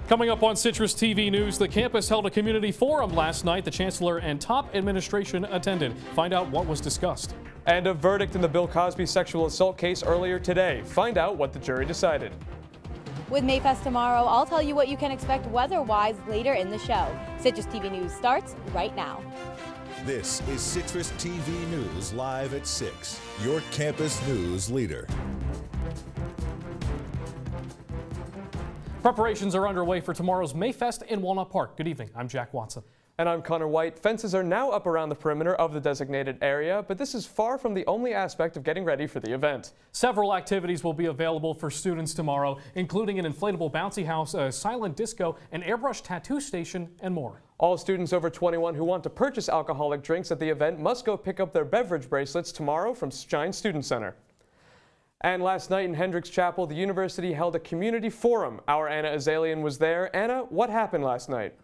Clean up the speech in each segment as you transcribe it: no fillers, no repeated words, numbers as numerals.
Coming up on Citrus TV News, the campus held a community forum last night. The chancellor and top administration attended. Find out what was discussed. And a verdict in the Bill Cosby sexual assault case earlier today. Find out what the jury decided. With Mayfest tomorrow, I'll tell you what you can expect weather-wise later in the show. Citrus TV News starts right now. This is Citrus TV News live at 6, your campus news leader. Preparations are underway for tomorrow's Mayfest in Walnut Park. Good evening. I'm Jack Watson. And I'm Conor Wight. Fences are now up around the perimeter of the designated area, but this is far from the only aspect of getting ready for the event. Several activities will be available for students tomorrow, including an inflatable bouncy house, a silent disco, an airbrush tattoo station, and more. All students over 21 who want to purchase alcoholic drinks at the event must go pick up their beverage bracelets tomorrow from Shine Student Center. And last night in Hendricks Chapel, the university held a community forum. Our Anna Azallion was there. Anna, what happened last night?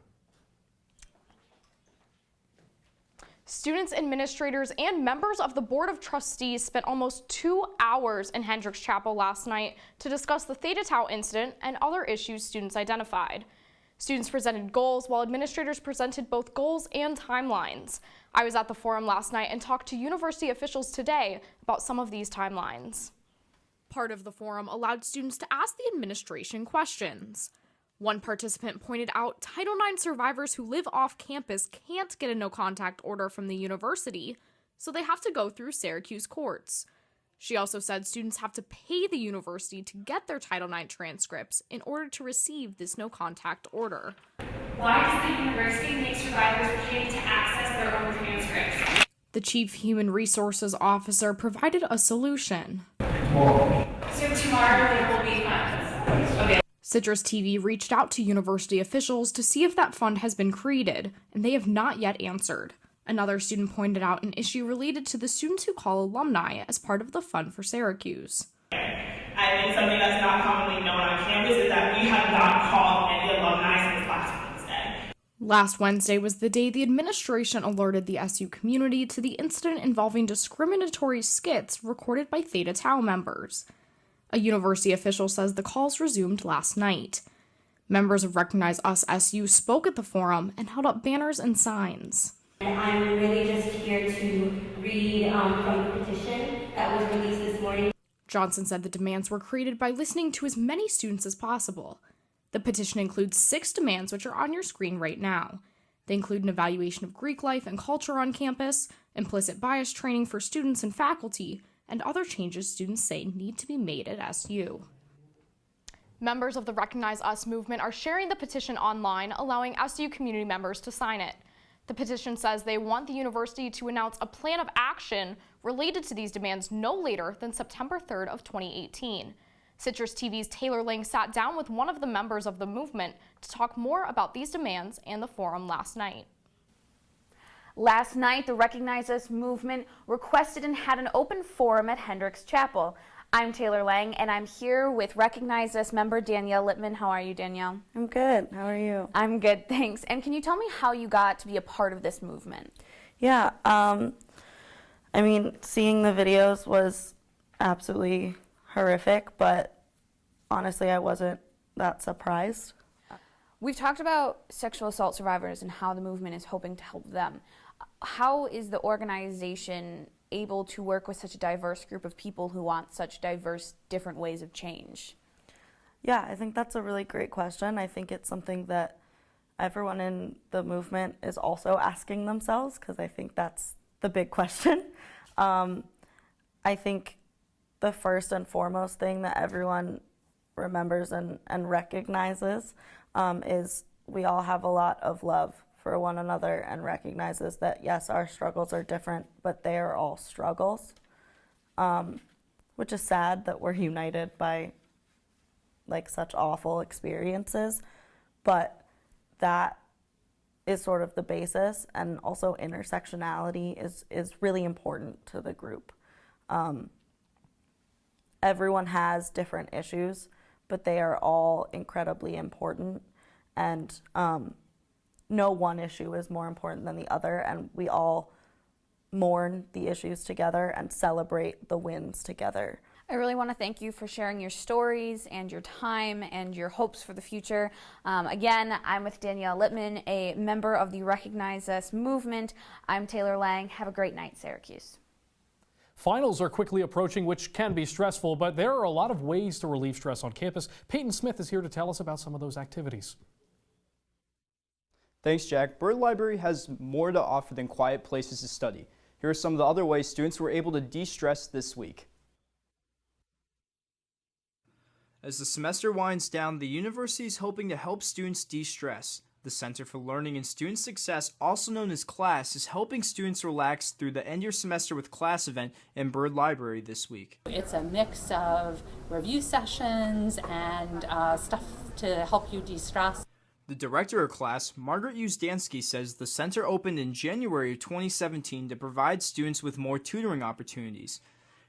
Students, administrators, and members of the Board of Trustees spent almost 2 hours in Hendricks Chapel last night to discuss the Theta Tau incident and other issues students identified. Students presented goals while administrators presented both goals and timelines. I was at the forum last night and talked to university officials today about some of these timelines. Part of the forum allowed students to ask the administration questions. One participant pointed out Title IX survivors who live off campus can't get a no-contact order from the university, so they have to go through Syracuse courts. She also said students have to pay the university to get their Title IX transcripts in order to receive this no-contact order. Why does the university make survivors pay to access their own transcripts? The Chief Human Resources Officer provided a solution. So tomorrow there will be funds. Okay. Citrus TV reached out to university officials to see if that fund has been created, and they have not yet answered. Another student pointed out an issue related to the students who call alumni as part of the fund for Syracuse. I think something that's not commonly known on campus is that we have not called any alumni since last Wednesday. Last Wednesday was the day the administration alerted the SU community to the incident involving discriminatory skits recorded by Theta Tau members. A university official says the calls resumed last night. Members of Recognize Us SU spoke at the forum and held up banners and signs. I'm really just here to read from the petition that was released this morning. Johnson said the demands were created by listening to as many students as possible. The petition includes 6 demands which are on your screen right now. They include an evaluation of Greek life and culture on campus, implicit bias training for students and faculty, and other changes students say need to be made at SU. Members of the Recognize Us movement are sharing the petition online, allowing SU community members to sign it. The petition says they want the university to announce a plan of action related to these demands no later than September 3rd of 2018. Citrus TV's Taylor Lang sat down with one of the members of the movement to talk more about these demands and the forum last night. Last night, the Recognize Us movement requested and had an open forum at Hendricks Chapel. I'm Taylor Lang, and I'm here with Recognize Us member Danielle Lippman. How are you, Danielle? I'm good. How are you? I'm good, thanks. And can you tell me how you got to be a part of this movement? Yeah, I mean, seeing the videos was absolutely horrific, but honestly, I wasn't that surprised. We've talked about sexual assault survivors and how the movement is hoping to help them. How is the organization able to work with such a diverse group of people who want such diverse, different ways of change? Yeah, I think that's a really great question. I think it's something that everyone in the movement is also asking themselves, because I think that's the big question. I think the first and foremost thing that everyone remembers and recognizes is we all have a lot of love for one another, and recognizes that yes, our struggles are different, but they are all struggles, which is sad that we're united by like such awful experiences, but that is sort of the basis. And also intersectionality is really important to the group. Everyone has different issues, but they are all incredibly important, and no one issue is more important than the other, and we all mourn the issues together and celebrate the wins together. I really want to thank you for sharing your stories and your time and your hopes for the future. Again, I'm with Danielle Lippman, a member of the Recognize Us movement. I'm Taylor Lang. Have a great night, Syracuse. Finals are quickly approaching, which can be stressful, but there are a lot of ways to relieve stress on campus. Peyton Smith is here to tell us about some of those activities. Thanks, Jack. Bird Library has more to offer than quiet places to study. Here are some of the other ways students were able to de-stress this week. As the semester winds down, the university is hoping to help students de-stress. The Center for Learning and Student Success, also known as CLASS, is helping students relax through the end-year semester with CLASS event in Bird Library this week. It's a mix of review sessions and stuff to help you de-stress. The director of CLASS, Margaret Uzdansky, says the center opened in January of 2017 to provide students with more tutoring opportunities.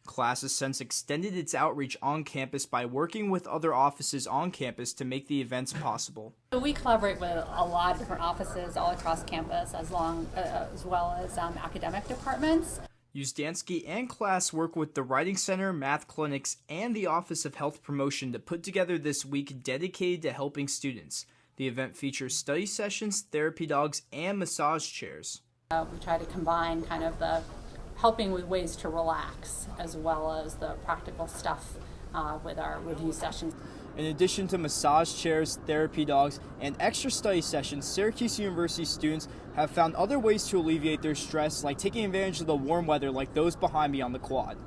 CLASS has since extended its outreach on campus by working with other offices on campus to make the events possible. We collaborate with a lot of different offices all across campus, as well as academic departments. Uzdansky and CLASS work with the Writing Center, Math Clinics, and the Office of Health Promotion to put together this week dedicated to helping students. The event features study sessions, therapy dogs, and massage chairs. We try to combine kind of the helping with ways to relax as well as the practical stuff with our review sessions. In addition to massage chairs, therapy dogs, and extra study sessions, Syracuse University students have found other ways to alleviate their stress, like taking advantage of the warm weather like those behind me on the quad.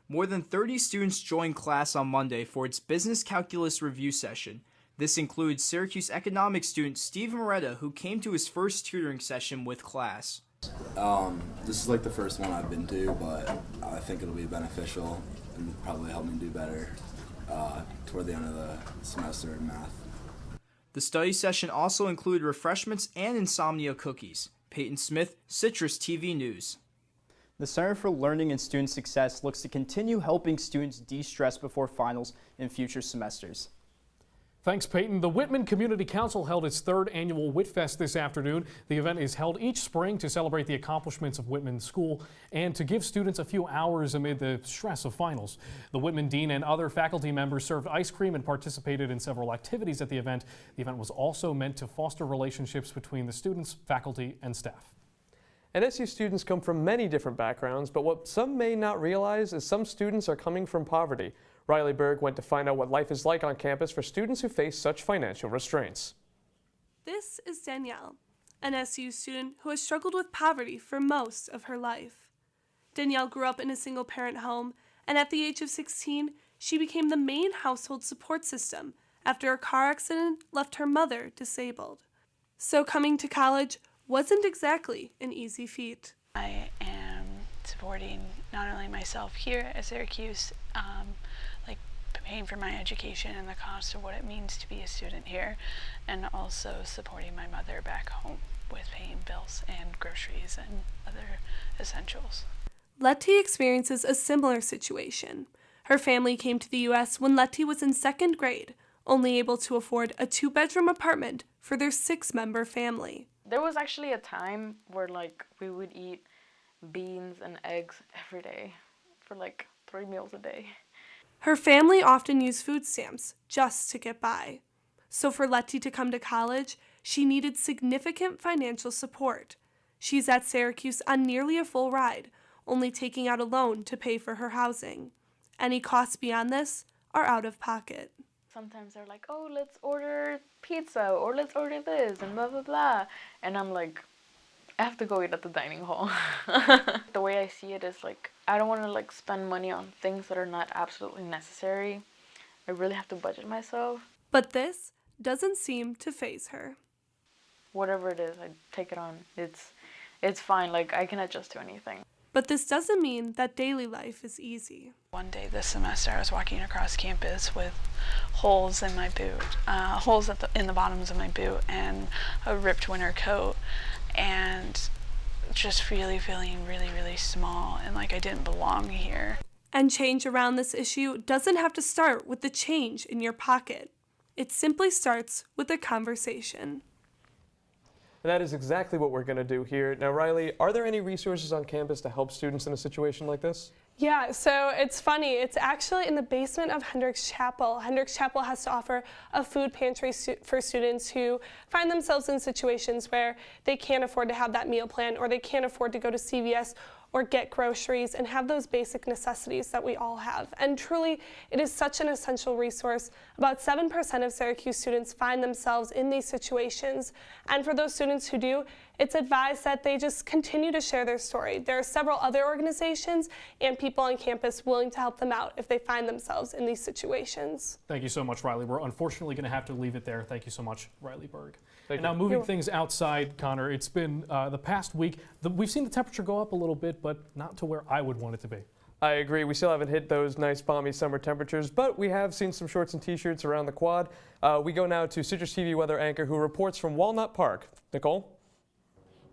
More than 30 students joined CLASS on Monday for its business calculus review session. This includes Syracuse economics student Steve Moretta, who came to his first tutoring session with CLASS. This is like the first one I've been to, but I think it'll be beneficial and probably help me do better toward the end of the semester in math. The study session also included refreshments and insomnia cookies. Peyton Smith, CitrusTV News. The Center for Learning and Student Success looks to continue helping students de-stress before finals in future semesters. Thanks, Peyton. The Whitman Community Council held its third annual Whitfest this afternoon. The event is held each spring to celebrate the accomplishments of Whitman School and to give students a few hours amid the stress of finals. The Whitman Dean and other faculty members served ice cream and participated in several activities at the event. The event was also meant to foster relationships between the students, faculty, and staff. And SU students come from many different backgrounds, but what some may not realize is some students are coming from poverty. Riley Burg went to find out what life is like on campus for students who face such financial restraints. This is Danielle, an SU student who has struggled with poverty for most of her life. Danielle grew up in a single-parent home, and at the age of 16, she became the main household support system after a car accident left her mother disabled. So coming to college wasn't exactly an easy feat. I am supporting not only myself here at Syracuse, paying for my education and the cost of what it means to be a student here, and also supporting my mother back home with paying bills and groceries and other essentials. Letty experiences a similar situation. Her family came to the U.S. when Letty was in second grade, only able to afford a 2-bedroom apartment for their 6-member family. There was actually a time where we would eat beans and eggs every day for 3 meals a day. Her family often used food stamps just to get by. So for Letty to come to college, she needed significant financial support. She's at Syracuse on nearly a full ride, only taking out a loan to pay for her housing. Any costs beyond this are out of pocket. Sometimes they're like, oh, let's order pizza, or let's order this, and blah, blah, blah. And I'm like, I have to go eat at the dining hall. The way I see it is I don't want to spend money on things that are not absolutely necessary. I really have to budget myself. But this doesn't seem to faze her. Whatever it is, I take it on. It's fine. I can adjust to anything. But this doesn't mean that daily life is easy. One day this semester I was walking across campus with holes in my boot, holes in the bottoms of my boot, and a ripped winter coat, and just really feeling really, really small and like I didn't belong here. And change around this issue doesn't have to start with the change in your pocket. It simply starts with a conversation. And that is exactly what we're going to do here. Now, Riley, are there any resources on campus to help students in a situation like this? Yeah, so it's funny. It's actually in the basement of Hendricks Chapel. Hendricks Chapel has to offer a food pantry for students who find themselves in situations where they can't afford to have that meal plan, or they can't afford to go to CVS or get groceries and have those basic necessities that we all have. And truly, it is such an essential resource. About 7% of Syracuse students find themselves in these situations. And for those students who do, it's advised that they just continue to share their story. There are several other organizations and people on campus willing to help them out if they find themselves in these situations. Thank you so much, Riley. We're unfortunately going to have to leave it there. Thank you so much, Riley Burg. And now moving things outside, Conor, it's been the past week. We've seen the temperature go up a little bit, but not to where I would want it to be. I agree. We still haven't hit those nice balmy summer temperatures, but we have seen some shorts and t-shirts around the quad. We go now to Citrus TV weather anchor who reports from Walnut Park. Nicole?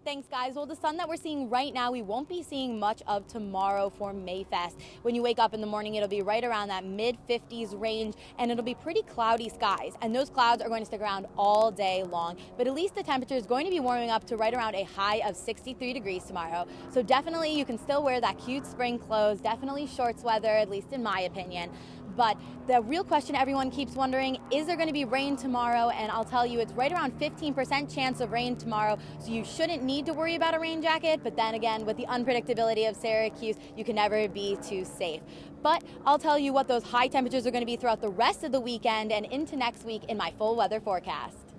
Thanks, guys. Well, the sun that we're seeing right now, we won't be seeing much of tomorrow for Mayfest. When you wake up in the morning, it'll be right around that mid-50s range, and it'll be pretty cloudy skies. And those clouds are going to stick around all day long. But at least the temperature is going to be warming up to right around a high of 63 degrees tomorrow. So definitely you can still wear that cute spring clothes, definitely shorts weather, at least in my opinion. But the real question everyone keeps wondering, is there going to be rain tomorrow? And I'll tell you, it's right around 15% chance of rain tomorrow, so you shouldn't need to worry about a rain jacket. But then again, with the unpredictability of Syracuse, you can never be too safe. But I'll tell you what those high temperatures are going to be throughout the rest of the weekend and into next week in my full weather forecast.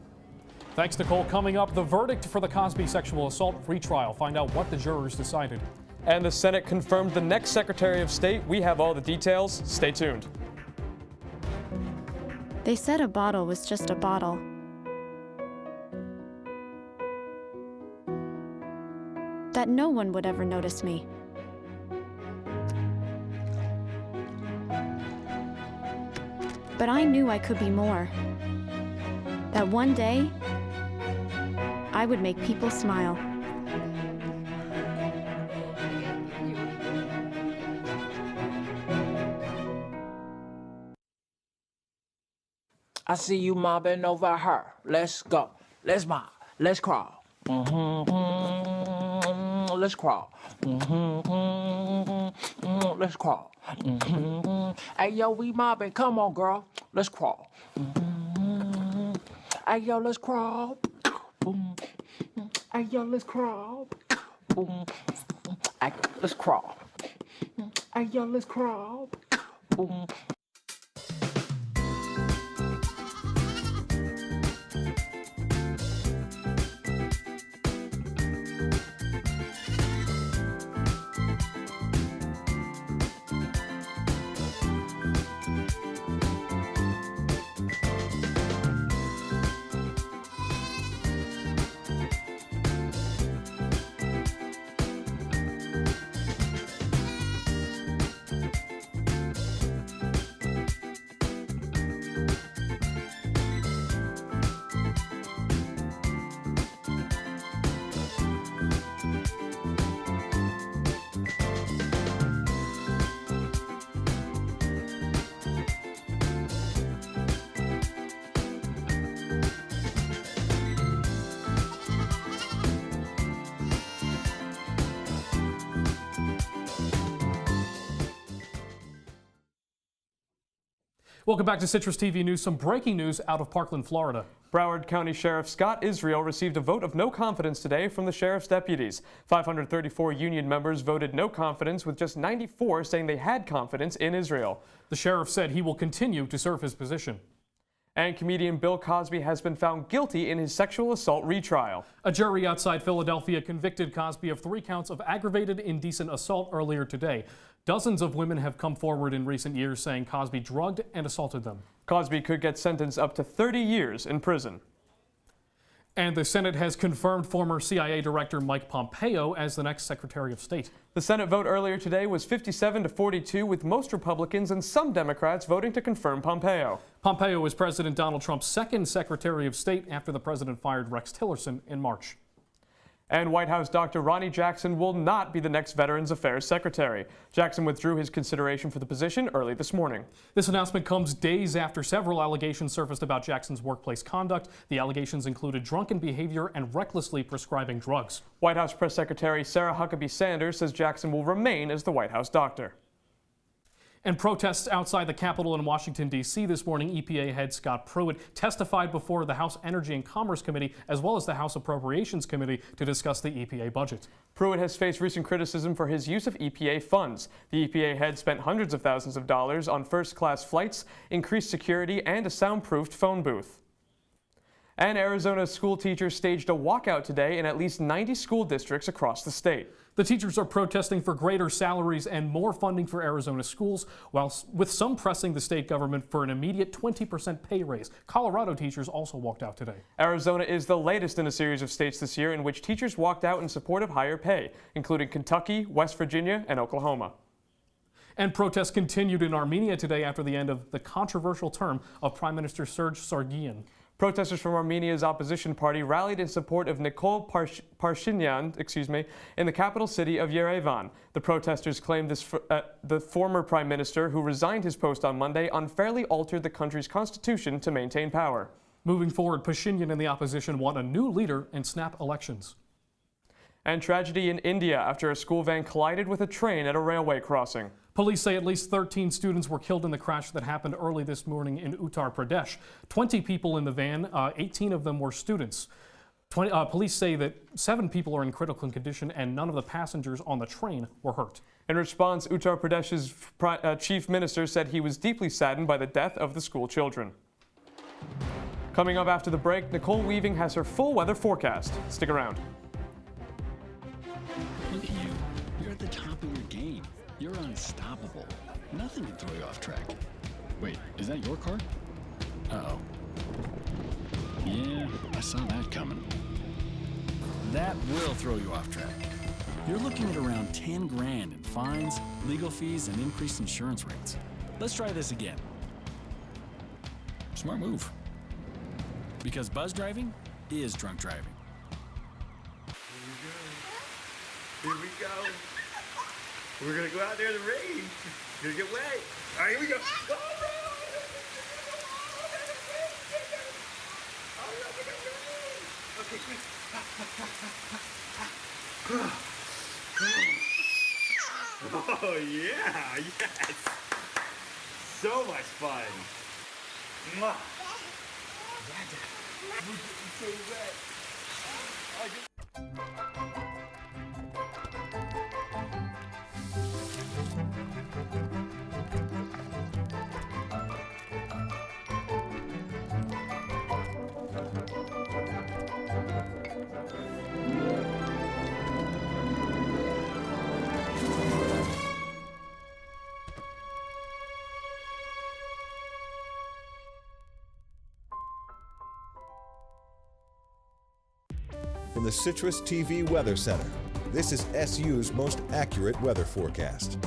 Thanks, Nicole. Coming up, the verdict for the Cosby sexual assault retrial. Find out what the jurors decided. And the Senate confirmed the next Secretary of State. We have all the details. Stay tuned. They said a bottle was just a bottle. That no one would ever notice me. But I knew I could be more. That one day, I would make people smile. I see you mobbing over her. Let's go. Let's mob. Let's crawl. Let's crawl. Let's crawl. Hey, yo, we mobbing. Come on, girl. Let's crawl. Hey, yo, let's crawl. Hey, yo, let's crawl. Hey, let's crawl. Hey, yo, let's crawl. Welcome back to Citrus TV News. Some breaking news out of Parkland, Florida. Broward County Sheriff Scott Israel received a vote of no confidence today from the sheriff's deputies. 534 union members voted no confidence, with just 94 saying they had confidence in Israel. The sheriff said he will continue to serve his position. And comedian Bill Cosby has been found guilty in his sexual assault retrial. A jury outside Philadelphia convicted Cosby of 3 counts of aggravated indecent assault earlier today. Dozens of women have come forward in recent years saying Cosby drugged and assaulted them. Cosby could get sentenced up to 30 years in prison. And the Senate has confirmed former CIA Director Mike Pompeo as the next Secretary of State. The Senate vote earlier today was 57-42, with most Republicans and some Democrats voting to confirm Pompeo. Pompeo is President Donald Trump's second Secretary of State after the president fired Rex Tillerson in March. And White House Dr. Ronnie Jackson will not be the next Veterans Affairs Secretary. Jackson withdrew his consideration for the position early this morning. This announcement comes days after several allegations surfaced about Jackson's workplace conduct. The allegations included drunken behavior and recklessly prescribing drugs. White House Press Secretary Sarah Huckabee Sanders says Jackson will remain as the White House doctor. And protests outside the Capitol in Washington, D.C. this morning. EPA head Scott Pruitt testified before the House Energy and Commerce Committee as well as the House Appropriations Committee to discuss the EPA budget. Pruitt has faced recent criticism for his use of EPA funds. The EPA head spent hundreds of thousands of dollars on first-class flights, increased security, and a soundproofed phone booth. And Arizona school teachers staged a walkout today in at least 90 school districts across the state. The teachers are protesting for greater salaries and more funding for Arizona schools, while with some pressing the state government for an immediate 20% pay raise. Colorado teachers also walked out today. Arizona is the latest in a series of states this year in which teachers walked out in support of higher pay, including Kentucky, West Virginia, and Oklahoma. And protests continued in Armenia today after the end of the controversial term of Prime Minister Serge Sargsyan. Protesters from Armenia's opposition party rallied in support of Nicole Pashinyan, in the capital city of Yerevan. The protesters claimed the former prime minister, who resigned his post on Monday, unfairly altered the country's constitution to maintain power. Moving forward, Pashinyan and the opposition want a new leader and snap elections. And tragedy in India after a school van collided with a train at a railway crossing. Police say at least 13 students were killed in the crash that happened early this morning in Uttar Pradesh. 20 people in the van, 18 of them were students. Police say that 7 people are in critical condition and none of the passengers on the train were hurt. In response, Uttar Pradesh's chief minister said he was deeply saddened by the death of the school children. Coming up after the break, Nicole Weaving has her full weather forecast. Stick around. Look at you. You're at the top of your game. You're unstoppable. Nothing can throw you off track. Wait, is that your car? Uh-oh. Yeah, I saw that coming. That will throw you off track. You're looking at around 10 grand in fines, legal fees, and increased insurance rates. Let's try this again. Smart move. Because buzz driving is drunk driving. Here we go. We're gonna go out there in the rain. Gonna get wet. All right, here we go. Okay, quick. Oh yeah, yes. So much fun. Mwah. We're getting so wet. From the CitrusTV Weather Center, this is SU's most accurate weather forecast.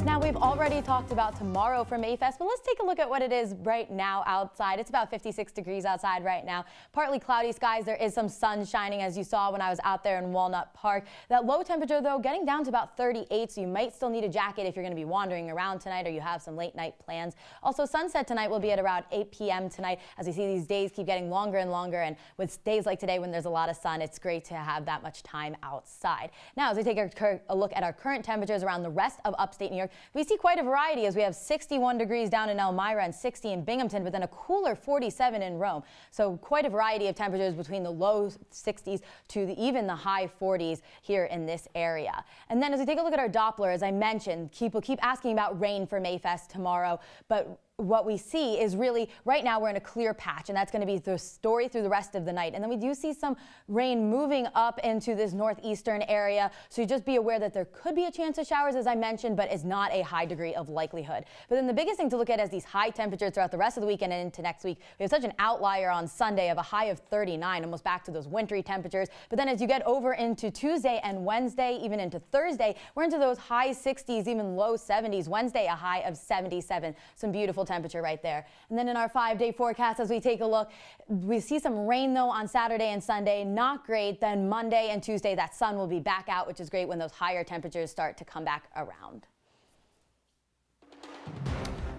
Now, we've already talked about tomorrow for Mayfest, but let's take a look at what it is right now outside. It's about 56 degrees outside right now. Partly cloudy skies. There is some sun shining, as you saw when I was out there in Walnut Park. That low temperature, though, getting down to about 38, so you might still need a jacket if you're going to be wandering around tonight or you have some late night plans. Also, sunset tonight will be at around 8 p.m. tonight. As we see, these days keep getting longer and longer, and with days like today when there's a lot of sun, it's great to have that much time outside. Now, as we take a look at our current temperatures around the rest of upstate New York, we see quite a variety as we have 61 degrees down in Elmira and 60 in Binghamton, but then a cooler 47 in Rome. So quite a variety of temperatures between the low 60s to even the high 40s here in this area. And then as we take a look at our Doppler, as I mentioned, people keep asking about rain for Mayfest tomorrow, but what we see is really right now we're in a clear patch, and that's going to be the story through the rest of the night. And then we do see some rain moving up into this northeastern area, so you just be aware that there could be a chance of showers, as I mentioned, but it's not a high degree of likelihood. But then the biggest thing to look at is these high temperatures throughout the rest of the weekend and into next week. We have such an outlier on Sunday of a high of 39, almost back to those wintry temperatures. But then as you get over into Tuesday and Wednesday, even into Thursday, we're into those high 60s, even low 70s. Wednesday, a high of 77. Some beautiful temperature right there. And then in our 5-day forecast, as we take a look, we see some rain though on Saturday and Sunday. Not great. Then Monday and Tuesday, that sun will be back out, which is great when those higher temperatures start to come back around.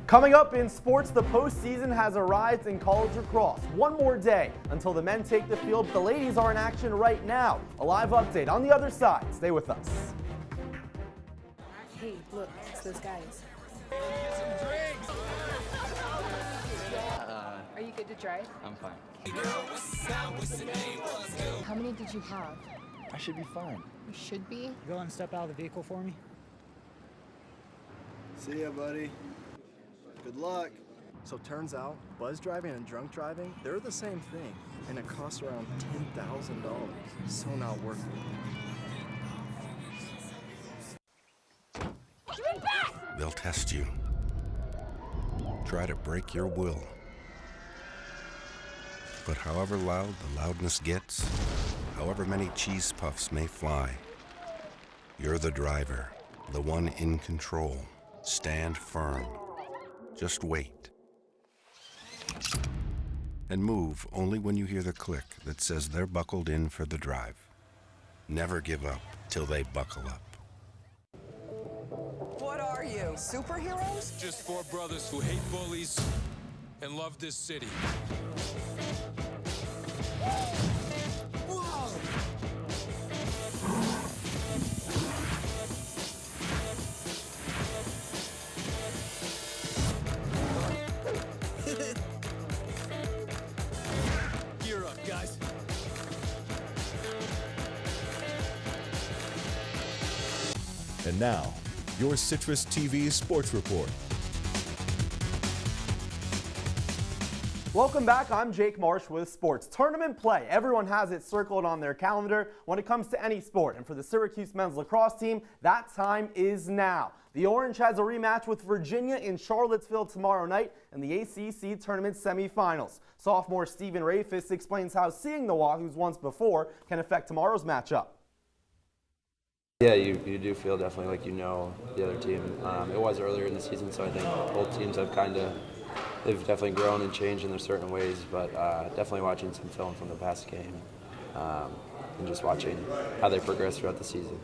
Coming up in sports, the postseason has arrived in college lacrosse. One more day until the men take the field, but the ladies are in action right now. A live update on the other side. Stay with us. Hey, look, it's those guys. Are you good to drive? I'm fine. How many did you have? I should be fine. You should be. Go and step out of the vehicle for me. See ya, buddy. Good luck. So turns out, buzz driving and drunk driving, they're the same thing, and it costs around $10,000. So not worth it. They'll test you. Try to break your will. But however loud the loudness gets, however many cheese puffs may fly, you're the driver, the one in control. Stand firm. Just wait. And move only when you hear the click that says they're buckled in for the drive. Never give up till they buckle up. What are you, superheroes? Just four brothers who hate bullies and love this city. Whoa! Gear up, guys. And now, your CitrusTV Sports Report. Welcome back. I'm Jake Marsh with sports. Tournament play. Everyone has it circled on their calendar when it comes to any sport. And for the Syracuse men's lacrosse team, that time is now. The Orange has a rematch with Virginia in Charlottesville tomorrow night in the ACC tournament semifinals. Sophomore Stephen Rafis explains how seeing the Wahoos once before can affect tomorrow's matchup. Yeah, you do feel definitely like you know the other team. It was earlier in the season, so I think both teams have they've definitely grown and changed in their certain ways, but definitely watching some film from the past game and just watching how they progress throughout the season.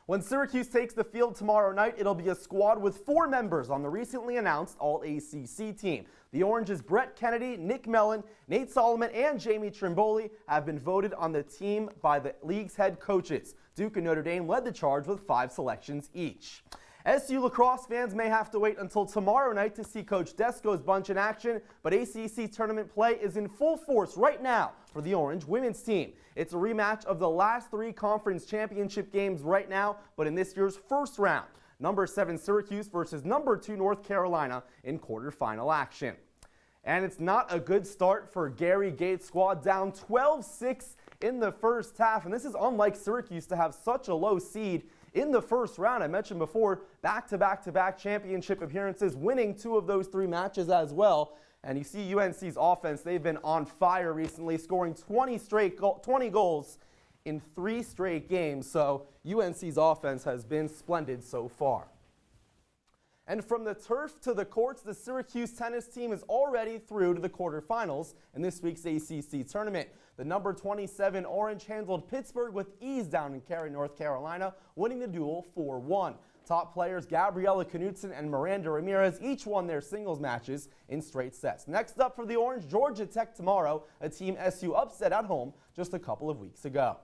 When Syracuse takes the field tomorrow night, it'll be a squad with 4 members on the recently announced All-ACC team. The Orange's Brett Kennedy, Nick Mellon, Nate Solomon, and Jamie Trimboli have been voted on the team by the league's head coaches. Duke and Notre Dame led the charge with 5 selections each. SU lacrosse fans may have to wait until tomorrow night to see Coach Desko's bunch in action, but ACC tournament play is in full force right now for the Orange women's team. It's a rematch of the last 3 conference championship games right now, but in this year's first round. Number 7 Syracuse versus number 2 North Carolina in quarterfinal action. And it's not a good start for Gary Gates' squad, down 12-6 in the first half, and this is unlike Syracuse to have such a low seed in the first round. I mentioned before, back-to-back championship appearances, winning 2 of those 3 matches as well. And you see UNC's offense, they've been on fire recently, scoring 20 goals in 3 straight games. So UNC's offense has been splendid so far. And from the turf to the courts, the Syracuse tennis team is already through to the quarterfinals in this week's ACC tournament. The number 27 Orange handled Pittsburgh with ease down in Cary, North Carolina, winning the duel 4-1. Top players Gabriella Knudsen and Miranda Ramirez each won their singles matches in straight sets. Next up for the Orange, Georgia Tech tomorrow, a team SU upset at home just a couple of weeks ago.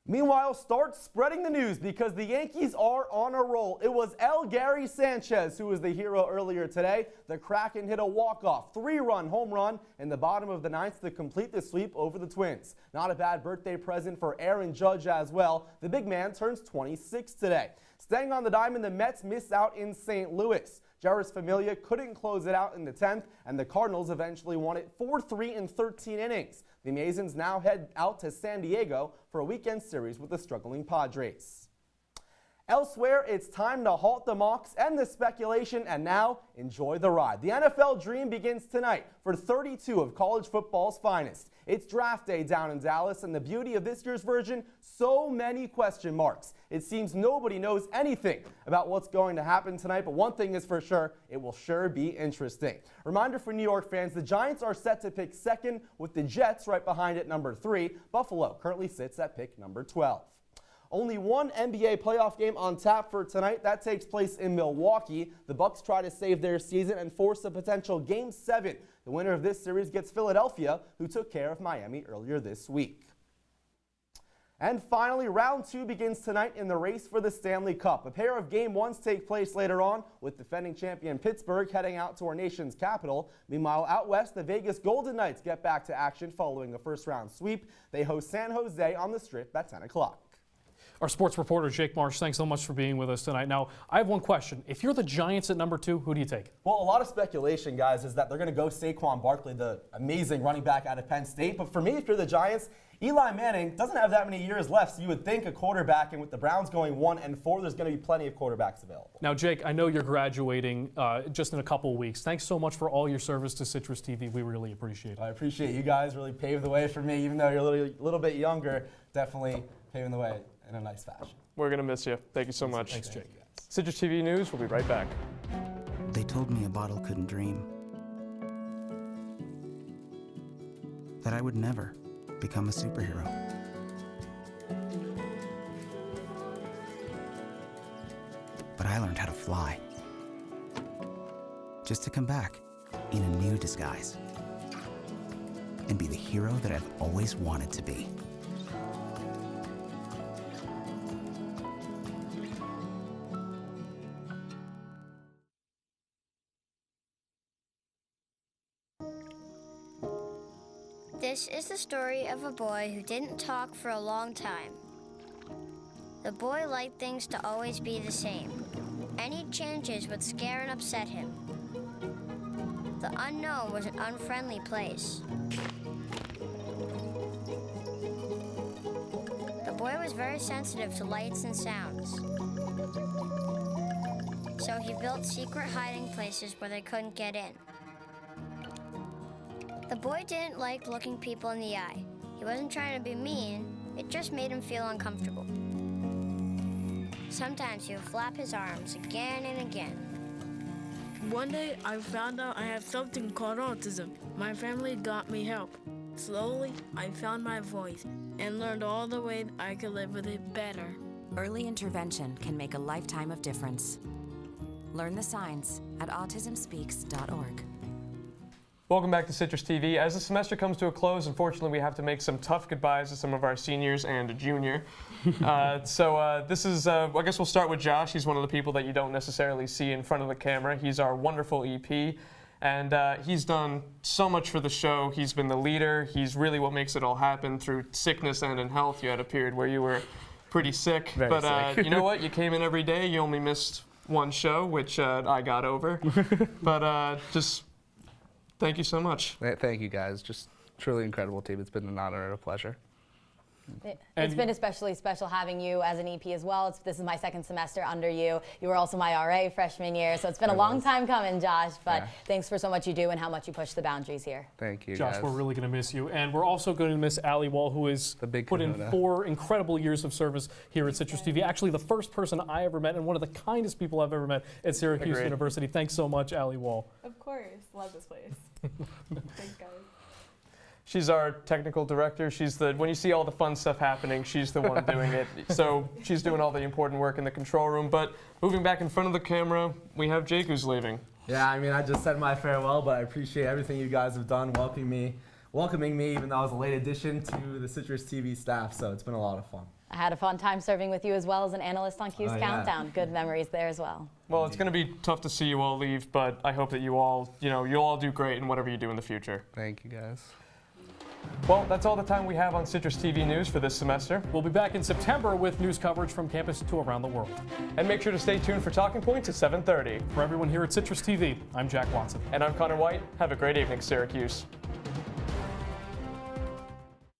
Meanwhile, start spreading the news because the Yankees are on a roll. It was Gary Sanchez who was the hero earlier today. The Kraken hit a walk-off 3-run home run in the bottom of the 9th to complete the sweep over the Twins. Not a bad birthday present for Aaron Judge as well. The big man turns 26 today. Staying on the diamond, the Mets miss out in St. Louis. Jeurys Familia couldn't close it out in the 10th, and the Cardinals eventually won it 4-3 in 13 innings. The Amazons now head out to San Diego for a weekend series with the struggling Padres. Elsewhere, it's time to halt the mocks and the speculation, and now enjoy the ride. The NFL dream begins tonight for 32 of college football's finest. It's draft day down in Dallas, and the beauty of this year's version, so many question marks. It seems nobody knows anything about what's going to happen tonight, but one thing is for sure, it will sure be interesting. Reminder for New York fans, the Giants are set to pick second with the Jets right behind at number 3. Buffalo currently sits at pick number 12. Only one NBA playoff game on tap for tonight. That takes place in Milwaukee. The Bucks try to save their season and force a potential Game 7. The winner of this series gets Philadelphia, who took care of Miami earlier this week. And finally, round 2 begins tonight in the race for the Stanley Cup. A pair of game ones take place later on, with defending champion Pittsburgh heading out to our nation's capital. Meanwhile, out west, the Vegas Golden Knights get back to action following a first-round sweep. They host San Jose on the Strip at 10 o'clock. Our sports reporter, Jake Marsh, thanks so much for being with us tonight. Now, I have one question. If you're the Giants at number 2, who do you take? Well, a lot of speculation, guys, is that they're going to go Saquon Barkley, the amazing running back out of Penn State. But for me, if you're the Giants, Eli Manning doesn't have that many years left, so you would think a quarterback, and with the Browns going 1-4, there's going to be plenty of quarterbacks available. Now, Jake, I know you're graduating just in a couple of weeks. Thanks so much for all your service to Citrus TV. We really appreciate it. I appreciate you guys really paved the way for me, even though you're a little bit younger, definitely paving the way in a nice fashion. We're going to miss you. Thank you so much. Thanks, Jake. Citrus TV News, we'll be right back. They told me a bottle couldn't dream. That I would never become a superhero. But I learned how to fly. Just to come back in a new disguise. And be the hero that I've always wanted to be. This is the story of a boy who didn't talk for a long time. The boy liked things to always be the same. Any changes would scare and upset him. The unknown was an unfriendly place. The boy was very sensitive to lights and sounds. So he built secret hiding places where they couldn't get in. The boy didn't like looking people in the eye. He wasn't trying to be mean, it just made him feel uncomfortable. Sometimes he would flap his arms again and again. One day I found out I have something called autism. My family got me help. Slowly, I found my voice and learned all the ways I could live with it better. Early intervention can make a lifetime of difference. Learn the signs at autismspeaks.org. Welcome back to Citrus TV. As the semester comes to a close, unfortunately, we have to make some tough goodbyes to some of our seniors and a junior. This is, I guess we'll start with Josh. He's one of the people that you don't necessarily see in front of the camera. He's our wonderful EP, and he's done so much for the show. He's been the leader. He's really what makes it all happen through sickness and in health. You had a period where you were pretty sick, Very sick. You know what? You came in every day. You only missed one show, which I got over. But just thank you so much. Thank you, guys. Just truly incredible team. It's been an honor and a pleasure. It's been especially special having you as an EP as well. This is my second semester under you. You were also my RA freshman year, so it's been a long time coming, Josh, but thanks for so much you do and how much you push the boundaries here. Thank you, Josh, guys. we're really going to miss you, and we're also going to miss Allie Wall, who has put in kahuna. 4 incredible years of service here at Citrus TV. Actually, the first person I ever met and one of the kindest people I've ever met at Syracuse Agreed. University. Thanks so much, Allie Wall. Of course. Love this place. Thanks, guys. She's our technical director. She's when you see all the fun stuff happening, she's the one doing it. So she's doing all the important work in the control room. But moving back in front of the camera, we have Jake who's leaving. Yeah, I mean, I just said my farewell, but I appreciate everything you guys have done welcoming me, even though I was a late addition to the Citrus TV staff, so it's been a lot of fun. I had a fun time serving with you as well as an analyst on Q's Oh, yeah. Countdown. Good memories there as well. Well, it's going to be tough to see you all leave, but I hope that you'll all do great in whatever you do in the future. Thank you, guys. Well, that's all the time we have on Citrus TV News for this semester. We'll be back in September with news coverage from campus to around the world. And make sure to stay tuned for Talking Points at 7:30. For everyone here at Citrus TV, I'm Jack Watson. And I'm Conor Wight. Have a great evening, Syracuse.